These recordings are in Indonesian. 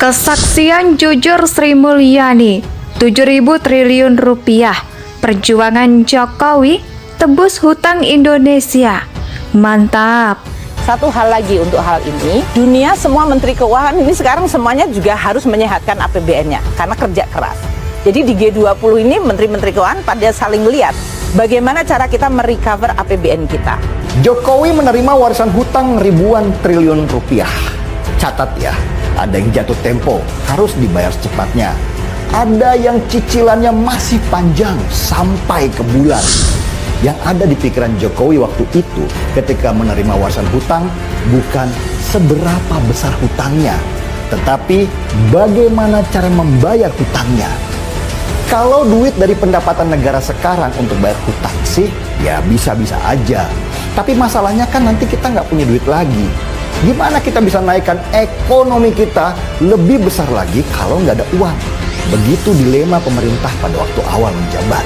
Kesaksian jujur Sri Mulyani, 7.000 triliun rupiah, perjuangan Jokowi, tebus hutang Indonesia. Mantap. Satu hal lagi untuk hal ini, dunia semua menteri keuangan ini sekarang semuanya juga harus menyehatkan APBN-nya karena kerja keras. Jadi di G20 ini menteri-menteri keuangan pada saling lihat bagaimana cara kita merecover APBN kita. Jokowi menerima warisan hutang ribuan triliun rupiah. Catat ya, ada yang jatuh tempo, harus dibayar secepatnya. Ada yang cicilannya masih panjang sampai ke bulan. Yang ada di pikiran Jokowi waktu itu ketika menerima warisan hutang bukan seberapa besar hutangnya, tetapi bagaimana cara membayar hutangnya. Kalau duit dari pendapatan negara sekarang untuk bayar hutang sih, ya bisa-bisa aja. Tapi masalahnya kan nanti kita nggak punya duit lagi. Gimana kita bisa naikkan ekonomi kita lebih besar lagi kalau nggak ada uang? Begitu dilema pemerintah pada waktu awal menjabat.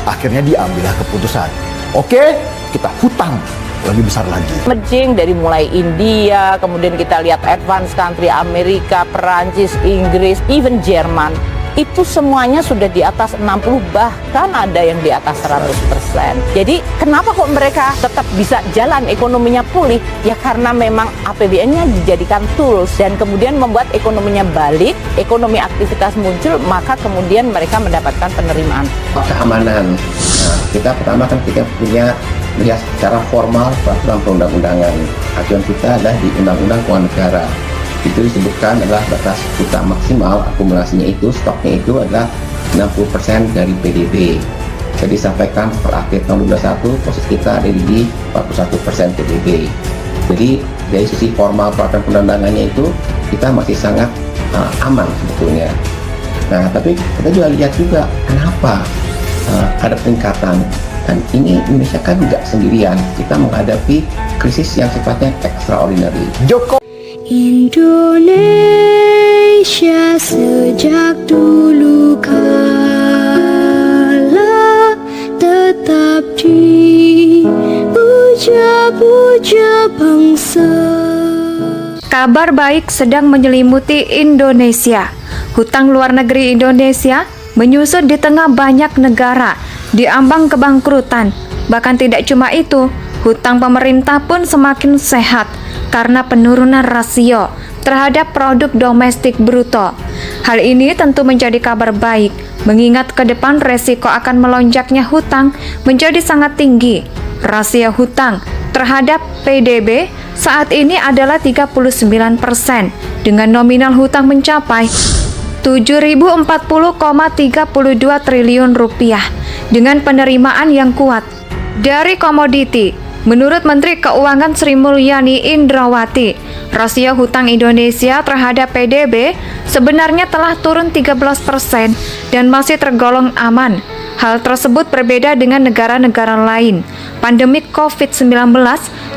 Akhirnya diambillah keputusan. Oke, kita hutang lebih besar lagi. Emerging dari mulai India, kemudian kita lihat advance country Amerika, Perancis, Inggris, even Jerman. Itu semuanya sudah di atas 60, bahkan ada yang di atas 100%. Jadi kenapa kok mereka tetap bisa jalan ekonominya pulih? Ya karena memang APBN-nya dijadikan tools dan kemudian membuat ekonominya balik, ekonomi aktivitas muncul, maka kemudian mereka mendapatkan penerimaan. Keamanan. Nah, kita pertama kan kita punya melihat secara formal peraturan perundang-undangan. Acuan kita adalah di Undang-Undang Keuangan Negara. Itu disebutkan adalah batas hutang maksimal akumulasinya itu, stoknya itu adalah 60% dari PDB. Jadi disampaikan per akhir tahun 2021 posisi kita ada di 41% PDB. Jadi dari sisi formal peraturan perundang-undangannya itu kita masih sangat aman sebetulnya. Nah, tapi kita juga lihat juga kenapa ada peningkatan. Dan ini Indonesia kan nggak sendirian, kita menghadapi krisis yang sifatnya extraordinary. Indonesia sejak dulu kala tetap dipuja-puja bangsa. Kabar baik sedang menyelimuti Indonesia. Hutang luar negeri Indonesia menyusut di tengah banyak negara diambang kebangkrutan. Bahkan tidak cuma itu, hutang pemerintah pun semakin sehat karena penurunan rasio terhadap produk domestik bruto. Hal ini tentu menjadi kabar baik, mengingat ke depan resiko akan melonjaknya hutang menjadi sangat tinggi. Rasio hutang terhadap PDB saat ini adalah 39% dengan nominal hutang mencapai 7.040,32 triliun rupiah dengan penerimaan yang kuat dari komoditi. Menurut Menteri Keuangan Sri Mulyani Indrawati, rasio hutang Indonesia terhadap PDB sebenarnya telah turun 13% dan masih tergolong aman. Hal tersebut berbeda dengan negara-negara lain. Pandemi COVID-19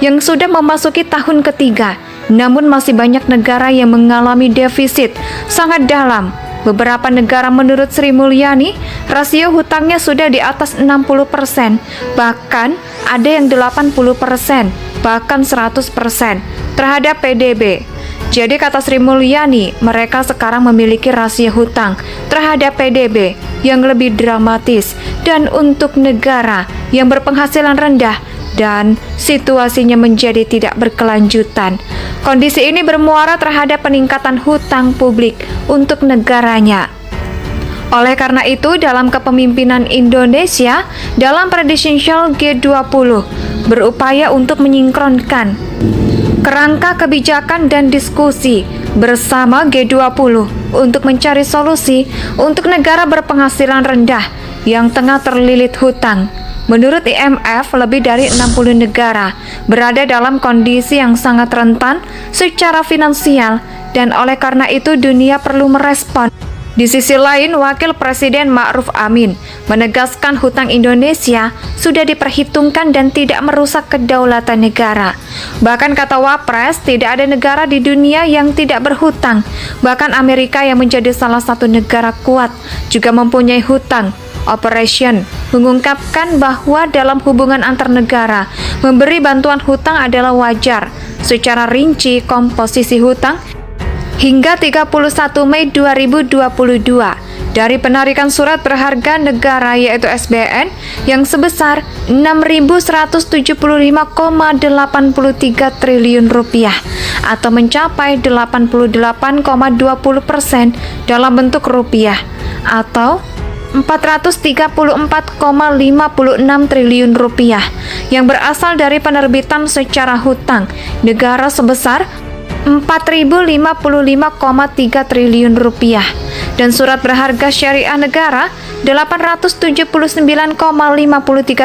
yang sudah memasuki tahun ketiga, namun masih banyak negara yang mengalami defisit sangat dalam. Beberapa negara menurut Sri Mulyani, rasio hutangnya sudah di atas 60%, bahkan ada yang 80%, bahkan 100% terhadap PDB. Jadi kata Sri Mulyani, mereka sekarang memiliki rasio hutang terhadap PDB yang lebih dramatis dan untuk negara yang berpenghasilan rendah dan situasinya menjadi tidak berkelanjutan. Kondisi ini bermuara terhadap peningkatan hutang publik untuk negaranya. Oleh karena itu, dalam kepemimpinan Indonesia dalam presidensial G20 berupaya untuk menyinkronkan kerangka kebijakan dan diskusi bersama G20 untuk mencari solusi untuk negara berpenghasilan rendah yang tengah terlilit hutang. Menurut IMF, lebih dari 60 negara berada dalam kondisi yang sangat rentan secara finansial dan oleh karena itu dunia perlu merespon. Di sisi lain, Wakil Presiden Ma'ruf Amin menegaskan hutang Indonesia sudah diperhitungkan dan tidak merusak kedaulatan negara. Bahkan kata Wapres, tidak ada negara di dunia yang tidak berhutang. Bahkan Amerika yang menjadi salah satu negara kuat juga mempunyai hutang. Operation mengungkapkan bahwa dalam hubungan antar negara, memberi bantuan hutang adalah wajar. Secara rinci, komposisi hutang hingga 31 Mei 2022 dari penarikan surat berharga negara yaitu SBN yang sebesar 6.175,83 triliun rupiah atau mencapai 88,20% dalam bentuk rupiah atau 434,56 triliun rupiah yang berasal dari penerbitan secara hutang negara sebesar 4.055,3 triliun rupiah dan surat berharga syariah negara 879,53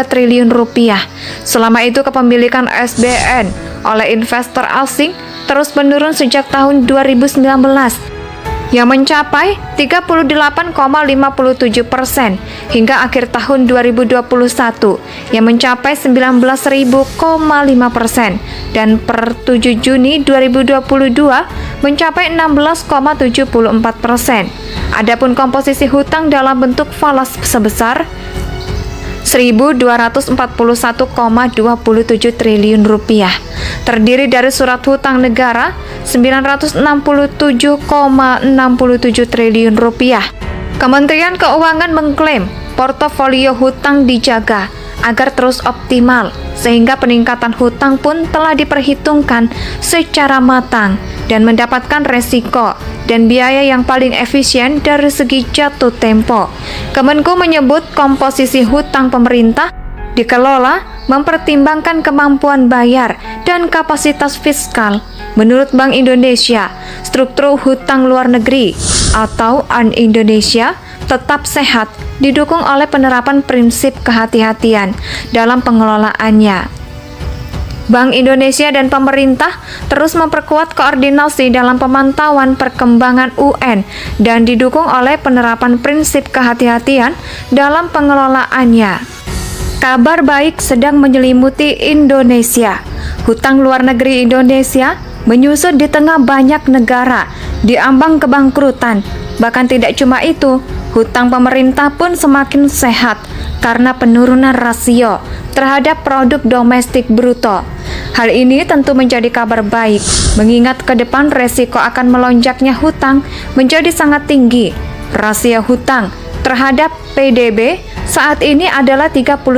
triliun rupiah. Selama itu kepemilikan SBN oleh investor asing terus menurun sejak tahun 2019 yang mencapai 38,57% hingga akhir tahun 2021 yang mencapai 19.000,5% dan per 7 Juni 2022 mencapai 16,74%. Adapun komposisi hutang dalam bentuk falas sebesar 1.241,27 triliun rupiah, terdiri dari surat hutang negara 967,67 triliun rupiah. Kementerian Keuangan mengklaim portofolio hutang dijaga agar terus optimal, sehingga peningkatan hutang pun telah diperhitungkan secara matang dan mendapatkan resiko dan biaya yang paling efisien dari segi jatuh tempo. Kemenko menyebut komposisi hutang pemerintah dikelola mempertimbangkan kemampuan bayar dan kapasitas fiskal. Menurut Bank Indonesia, struktur hutang luar negeri atau Indonesia tetap sehat didukung oleh penerapan prinsip kehati-hatian dalam pengelolaannya. Bank Indonesia dan pemerintah terus memperkuat koordinasi dalam pemantauan perkembangan UN dan didukung oleh penerapan prinsip kehati-hatian dalam pengelolaannya. Kabar baik sedang menyelimuti Indonesia. Hutang luar negeri Indonesia menyusut di tengah banyak negara diambang kebangkrutan. Bahkan tidak cuma itu, hutang pemerintah pun semakin sehat karena penurunan rasio terhadap produk domestik bruto. Hal ini tentu menjadi kabar baik, mengingat ke depan resiko akan melonjaknya hutang menjadi sangat tinggi. Rasio hutang terhadap PDB saat ini adalah 39%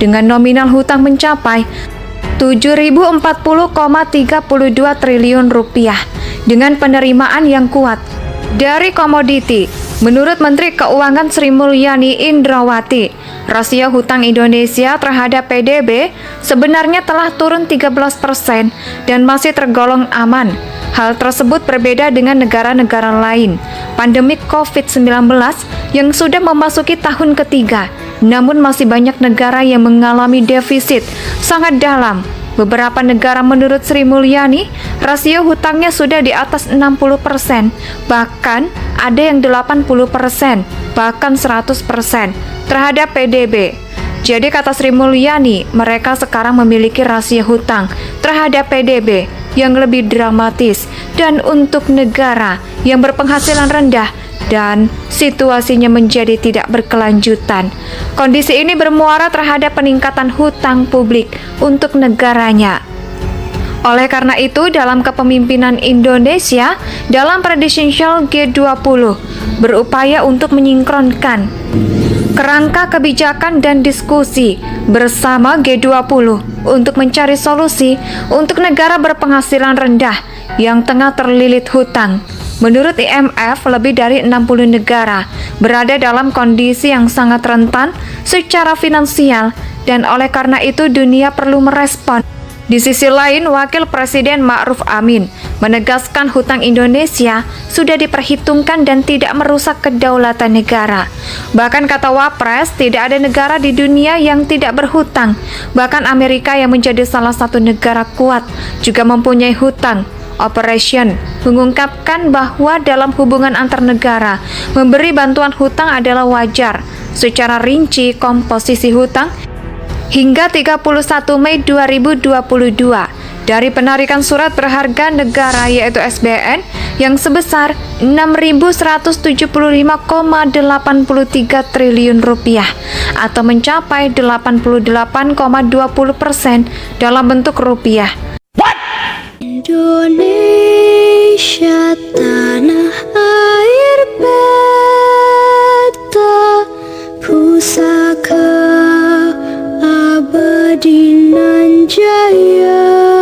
dengan nominal hutang mencapai 7.040,32 triliun rupiah dengan penerimaan yang kuat dari komoditi. Menurut Menteri Keuangan Sri Mulyani Indrawati, rasio hutang Indonesia terhadap PDB sebenarnya telah turun 13% dan masih tergolong aman. Hal tersebut berbeda dengan negara-negara lain. Pandemi COVID-19 yang sudah memasuki tahun ketiga, namun masih banyak negara yang mengalami defisit sangat dalam. Beberapa negara menurut Sri Mulyani, rasio hutangnya sudah di atas 60%, bahkan ada yang 80%, bahkan 100% terhadap PDB. Jadi kata Sri Mulyani, mereka sekarang memiliki rasio hutang terhadap PDB yang lebih dramatis dan untuk negara yang berpenghasilan rendah dan situasinya menjadi tidak berkelanjutan. Kondisi ini bermuara terhadap peningkatan hutang publik untuk negaranya. Oleh karena itu, dalam kepemimpinan Indonesia dalam presidensial G20 berupaya untuk menyinkronkan kerangka kebijakan dan diskusi bersama G20 untuk mencari solusi untuk negara berpenghasilan rendah yang tengah terlilit hutang. Menurut IMF, lebih dari 60 negara berada dalam kondisi yang sangat rentan secara finansial dan oleh karena itu dunia perlu merespon. Di sisi lain, Wakil Presiden Ma'ruf Amin menegaskan hutang Indonesia sudah diperhitungkan dan tidak merusak kedaulatan negara. Bahkan kata Wapres, tidak ada negara di dunia yang tidak berhutang. Bahkan Amerika yang menjadi salah satu negara kuat juga mempunyai hutang. Operation mengungkapkan bahwa dalam hubungan antar negara, memberi bantuan hutang adalah wajar. Secara rinci, komposisi hutang hingga 31 Mei 2022 dari penarikan surat berharga negara yaitu SBN yang sebesar 6.175,83 triliun rupiah atau mencapai 88,20% dalam bentuk rupiah. Indonesia Indonesia tanah air beta, pusaka abadi nan jaya.